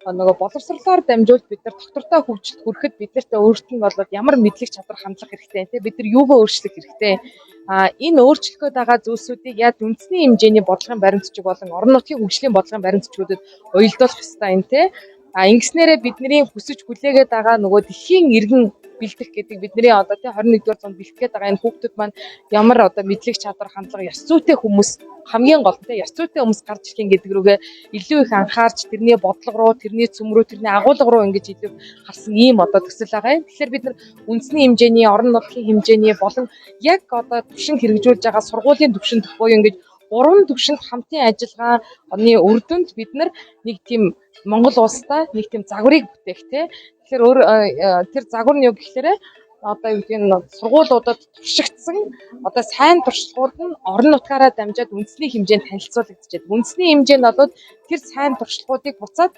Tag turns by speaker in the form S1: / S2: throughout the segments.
S1: нөгөө боловсролоор дамжуулж бид нар доктортой хөгжилд хүрэхэд бид нарт өөрт нь болоод ямар мэдлэг чадвар хандлах хэрэгтэй те бид нар юугаа өөрчлөх хэрэгтэй. Энэ өөрчлөлтөд байгаа зүйлсүүдийг яаж үндэсний хэмжээний бодлогын баримтчиг болон орон нутгийн хөгжлийн бодлогын баримтчгүүдэд уялдуулах хэрэгтэй юм те. Ингэснээрээ бидний хүсэж хүлээгээд байгаа нөгөө дэлхийн иргэн бэлдэх гэдэг бидний одоо тий 21-р зуунд бэлтгэхэд байгаа энэ хүүхдүүд маань ямар одоо мэдлэг чадвар хандлага ёс зүйтэй хүмүүс хамгийн гол нь ёс зүйтэй хүмүүс гарч ирэх гэдэг рүүгээ илүү их анхаарч тэрний бодлого руу, тэрний цөм рүү, тэрний агуулга руу ингэж илүү харсан ийм одоо төсөл байгаа юм. Тэгэхээр бид нар үндэсний хэмжээний, орон нутгийн хэмжээний болон яг одоо төвшин хэрэгжүүлж байгаа сургуулийн төвшөнд буюу ингэж гурван төвшөнд хамтын ажиллагааны үр дүнд бид нар нэг тийм Монгол улстай нэг тийм загварыг бүтээх тий. Тэгэхээр тэр загвар нь юу гэхээр одоо юу гэдэг нь сургуулиудад туршигдсан одоо сайн туршлагууд нь орон нутгаараа дамжаад үндэсний хэмжээнд танилцуулагдчихэв. Үндэсний хэмжээ нь бол тэр сайн туршлагуудыг буцаад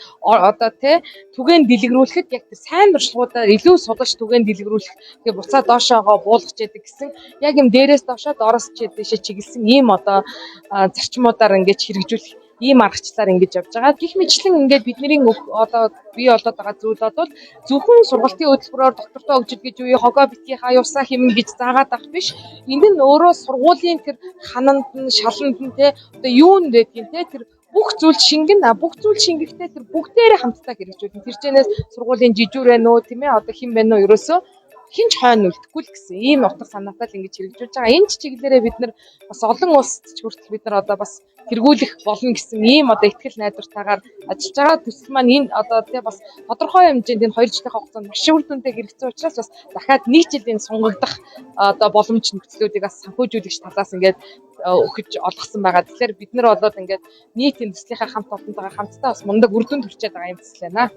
S1: одоо тий түгээн дэлгэрүүлэхэд яг тэр сайн туршлагуудаар илүү судалж түгээн дэлгэрүүлэх тэгээ буцаад доошоогоо буулгаж яадаг гэсэн яг юм дээрээс доошоо доороос дэшээ чиглэсэн ийм одоо зарчмуудаар ингэж хэрэгжүүлэх ийм аргачлалаар ингэж явж байгаа. Гэх мэтлэн ингээд бидний одоо бий болоод байгаа зүйл бол зөвхөн сургалтын хөтөлбөрөөр доктортой хөгжил гэж үе хогоо битгий хаяусаа хэмнэ гэж заагаад авах биш. Энд нь өөрөө сургуулийн тэр хананд нь шаланд нь те одоо юу нь байдгийг те тэр бүх зүйл шингэн бүх зүйл шингэхдээ тэр бүгдээрээ хамтдаа хэрэгжүүлнэ. Тэр чэнээс сургуулийн жижүүр байна уу тийм ээ одоо хэн байна уу ерөөсөө хинч хойно үлдэхгүй л гэсэн ийм утга санаатай л ингэж хэрэгжүүлж байгаа. Энэ чиглэлээрээ бид нар бас олон улсад ч хүртэл бид нар одоо бас тэргүүлэх болно гэсэн ийм одоо ихтгэл найдвартайгаар ажиллаж байгаа. Төсөл маань энэ одоо тий бас тодорхой хэмжээнд энэ 2 жилийн хугацаанд маш үр дүнтэй хэрэгжсэн учраас бас дахиад 1 жилийн сунгагдах одоо боломж нөхцлүүдийг бас санхүүжүүлэгч талаас ингээд өгч олгосон байгаа. Тэгэхээр бид нар болоод ингээд нийт энэ төслийнхаа хамт олонтойгоо хамтдаа бас мундаг үр дүнд хүрчээд байгаа юм төсөл байна.